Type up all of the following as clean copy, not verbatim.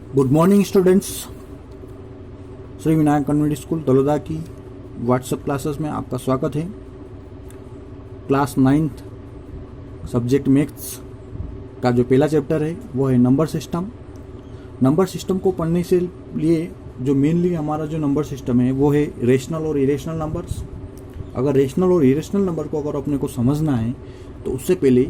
Good morning students. Shri Vinayak convent school Taloda की WhatsApp classes में आपका स्वागत है। क्लास 9th सब्जेक्ट मैथ्स का जो पहला चैप्टर है वो है नंबर सिस्टम। नंबर सिस्टम को पढ़ने से लिए जो मेनली हमारा जो नंबर सिस्टम है वो है रेशनल और इरेशनल नंबर्स। अगर रेशनल और इरेशनल नंबर को अगर अपने को समझना है तो उससे पहले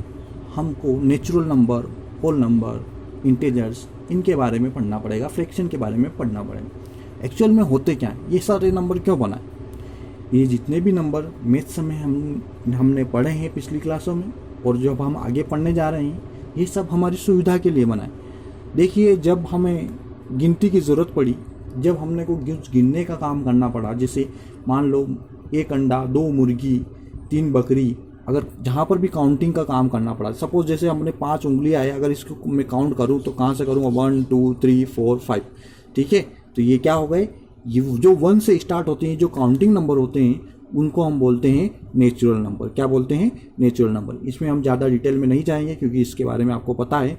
हमको natural number, whole number, integers इनके बारे में पढ़ना पड़ेगा, फ्रैक्शन के बारे में पढ़ना पड़ेगा। एक्चुअल में होते क्या है, ये सारे नंबर क्यों बनाए, ये जितने भी नंबर मैथ्स में हमने पढ़े हैं पिछली क्लासों में और जो हम आगे पढ़ने जा रहे हैं, ये सब हमारी सुविधा के लिए बनाए। देखिए, जब हमें गिनती की ज़रूरत पड़ी, जब हमने को गिनने का काम करना पड़ा, जैसे मान लो 1 अंडा, 2 मुर्गी, 3 बकरी, अगर जहाँ पर भी काउंटिंग का काम करना पड़ा, सपोज जैसे हमने 5 उंगलियाँ है, अगर इसको मैं काउंट करूँ तो कहाँ से करूँगा, 1 2 3 4 5, ठीक है। तो ये क्या हो गए, ये जो 1 से स्टार्ट होते हैं, जो काउंटिंग नंबर होते हैं, उनको हम बोलते हैं नेचुरल नंबर। क्या बोलते हैं? Natural number. इसमें हम ज़्यादा डिटेल में नहीं जाएंगे क्योंकि इसके बारे में आपको पता है।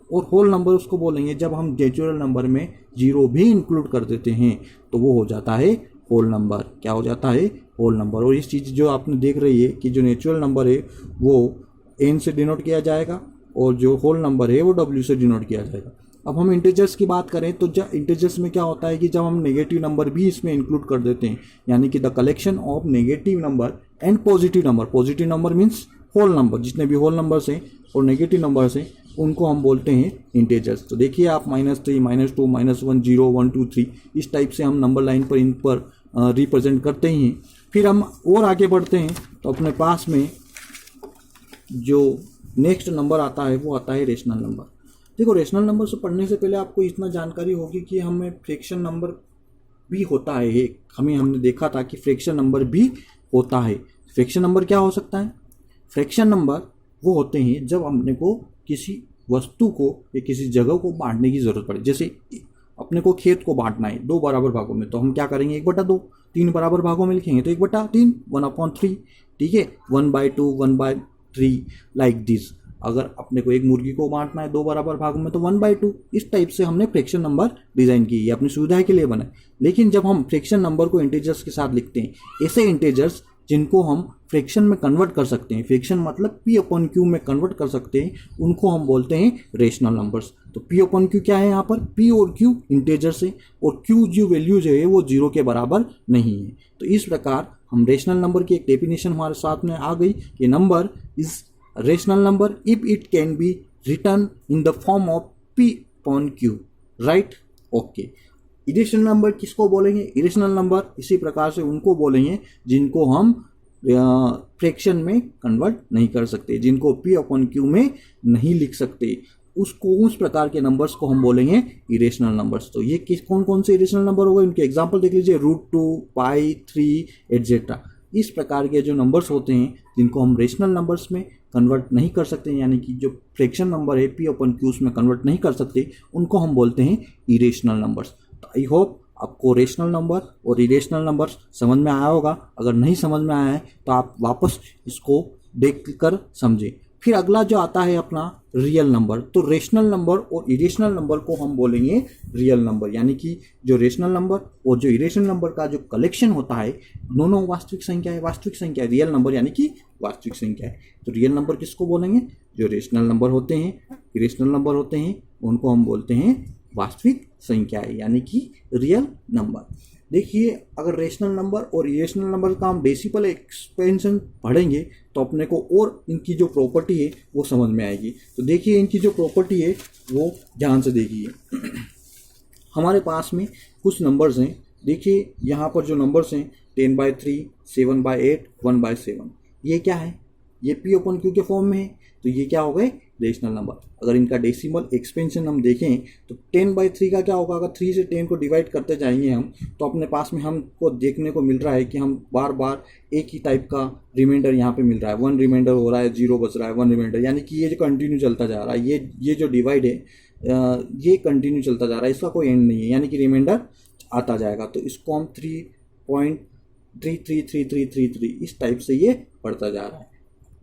और होल नंबर उसको बोलेंगे जब हम नेचुरल नंबर में 0 भी इंक्लूड कर देते हैं तो वो हो जाता है होल नंबर। क्या हो जाता है? Whole number. और इस चीज़ जो आपने देख रही है कि जो नेचुरल नंबर है वो n से डिनोट किया जाएगा और जो होल नंबर है वो w से डिनोट किया जाएगा। अब हम इंटीजर्स की बात करें तो जब इंटीजर्स में क्या होता है कि जब हम नेगेटिव नंबर भी इसमें इंक्लूड कर देते हैं, यानी कि the collection of negative number and positive number. Positive number means whole number, जितने भी होल नंबर्स हैं और नेगेटिव नंबर्स हैं उनको हम बोलते हैं इंटीजर्स। तो देखिए आप -3, -2, -1, 0, 1 2 3 इस टाइप से हम नंबर लाइन पर इन पर रिप्रेजेंट करते ही हैं। फिर हम और आगे बढ़ते हैं तो अपने पास में जो नेक्स्ट नंबर आता है वो आता है रेशनल नंबर। देखो, रेशनल नंबर से पढ़ने से पहले आपको इतना जानकारी होगी कि हमें फ्रैक्शन नंबर भी होता है एक। हमने देखा था कि फ्रैक्शन नंबर भी होता है। फ्रैक्शन नंबर क्या हो सकता है? फ्रैक्शन नंबर वो होते हैं जब अपने को किसी वस्तु को या किसी जगह को बांटने की जरूरत पड़े। जैसे अपने को खेत को बांटना है 2 बराबर भागों में, तो हम क्या करेंगे, 1/2। 3 बराबर भागों में लिखेंगे तो 1/3, 1/3, ठीक है, 1/2, 1/3 लाइक दिस। अगर अपने को एक मुर्गी को बांटना है 2 बराबर भागों में तो 1/2। इस टाइप से हमने फ्रैक्शन नंबर डिजाइन की है, अपनी सुविधा के लिए बनाए। लेकिन जब हम फ्रैक्शन नंबर को इंटीजर्स के साथ लिखते हैं, ऐसे इंटीजर्स जिनको हम फ्रैक्शन में कन्वर्ट कर सकते हैं, फ्रैक्शन मतलब P/Q में कन्वर्ट कर सकते हैं, उनको हम बोलते हैं रेशनल नंबर्स। तो P/Q क्या है यहाँ पर? P और Q इंटीजर्स है और Q जो वैल्यू जो है वो 0 के बराबर नहीं है। तो इस प्रकार हम रेशनल नंबर की एक डेफिनेशन हमारे साथ में आ गई कि number is rational number if it can be return in the form of P/Q, right? Okay. Irrational number किसको बोलेंगे? इरेशनल नंबर इसी प्रकार से उनको बोलेंगे जिनको हम फ्रैक्शन में कन्वर्ट नहीं कर सकते, जिनको P/Q में नहीं लिख सकते, उसको उस प्रकार के नंबर्स को हम बोलेंगे इरेशनल नंबर्स। तो ये कौन कौन से इरेशनल नंबर हो गए, उनके एग्जांपल देख लीजिए, √2, पाई, 3 एटसेट्रा। इस प्रकार के जो नंबर्स होते हैं जिनको हम रेशनल नंबर्स में कन्वर्ट नहीं कर सकते, यानी कि जो फ्रैक्शन नंबर है P/Q में कन्वर्ट नहीं कर सकते, उनको हम बोलते हैं इरेशनल नंबर्स। तो आई होप आपको रेशनल नंबर और इरेशनल नंबर समझ में आया होगा। अगर नहीं समझ में आया है तो आप वापस इसको देख कर समझें। फिर अगला जो आता है अपना रियल नंबर। तो रेशनल नंबर और इरेशनल नंबर को हम बोलेंगे रियल नंबर, यानी कि जो रेशनल नंबर और जो इरेशनल नंबर का जो कलेक्शन होता है, दोनों वास्तविक संख्या है। वास्तविक संख्या रियल नंबर यानी कि वास्तविक संख्या है। तो रियल नंबर किसको बोलेंगे? जो रेशनल नंबर होते हैं, इरेशनल नंबर होते हैं, उनको हम बोलते हैं वास्तविक संख्या है, यानी कि रियल नंबर। देखिए, अगर रेशनल नंबर और इरेशनल नंबर का हम डेसिमल एक्सपेंशन पढ़ेंगे तो अपने को और इनकी जो प्रॉपर्टी है वो समझ में आएगी। तो देखिए, इनकी जो प्रॉपर्टी है वो ध्यान से देखिए। हमारे पास में कुछ नंबर्स हैं। देखिए यहाँ पर जो नंबर्स हैं 10/3, 7/8, 1/7, ये क्या है? ये P/Q के फॉर्म में है। तो ये क्या हो गए? Rational number. अगर इनका डेसिमल एक्सपेंशन हम देखें तो 10/3 का क्या होगा? अगर 3 से 10 को डिवाइड करते जाएंगे हम तो अपने पास में हमको देखने को मिल रहा है कि हम बार बार एक ही टाइप का रिमाइंडर यहाँ पे मिल रहा है। 1 रिमाइंडर हो रहा है, 0 बच रहा है, 1 रिमाइंडर, यानी कि ये जो कंटिन्यू चलता जा रहा है, ये जो डिवाइड है ये कंटिन्यू चलता जा रहा है, इसका कोई एंड नहीं है, यानी कि रिमाइंडर आता जाएगा। तो इसको हम 3.333333 इस टाइप से ये बढ़ता जा रहा है।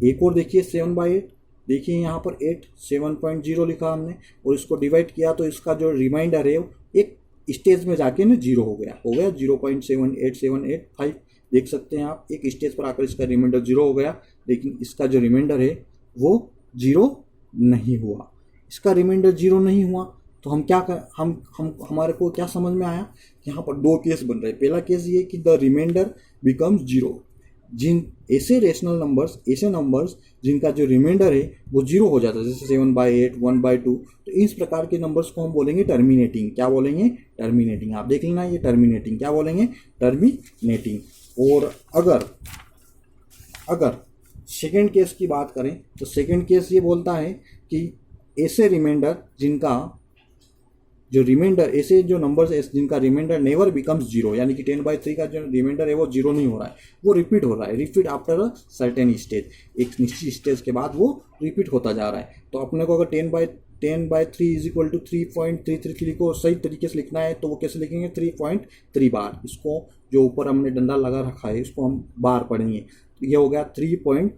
एक और देखिए 7/8, देखिए यहाँ पर 8 7.0 लिखा हमने और इसको डिवाइड किया तो इसका जो रिमाइंडर है एक स्टेज में जाके ना 0 हो गया 0.78785। देख सकते हैं आप, एक स्टेज पर आकर इसका रिमाइंडर 0 हो गया, लेकिन इसका जो रिमाइंडर है वो 0 नहीं हुआ। इसका रिमाइंडर 0 नहीं हुआ तो हम क्या कर हम हमारे को क्या समझ में आया कि यहाँ पर दो केस बन रहे हैं। पहला केस ये कि द रिमाइंडर बिकम्स 0, जिन ऐसे रेशनल नंबर्स, ऐसे नंबर्स जिनका जो रिमाइंडर है वो 0 हो जाता है, जैसे 7/8 1/2, तो इस प्रकार के नंबर्स को हम बोलेंगे टर्मिनेटिंग। क्या बोलेंगे? टर्मिनेटिंग। आप देख लेना ये टर्मिनेटिंग, क्या बोलेंगे? टर्मिनेटिंग। और अगर सेकेंड केस की बात करें तो सेकेंड केस ये बोलता है कि ऐसे रिमाइंडर जिनका जो रिमाइंडर, ऐसे जो नंबर्स है जिनका रिमाइंडर नेवर बिकम्स 0, यानी कि 10/3 का जो रिमाइंडर है वो 0 नहीं हो रहा है, वो रिपीट हो रहा है, repeat after a certain stage, एक निश्चित स्टेज के बाद वो रिपीट होता जा रहा है। तो अपने को अगर 10/3 इज इक्वल टू 3.33 को सही तरीके से लिखना है तो वो कैसे लिखेंगे? 3.3 बार। इसको जो ऊपर हमने डंडा लगा रखा है इसको हम बार पढ़ेंगे, ये हो गया 3.3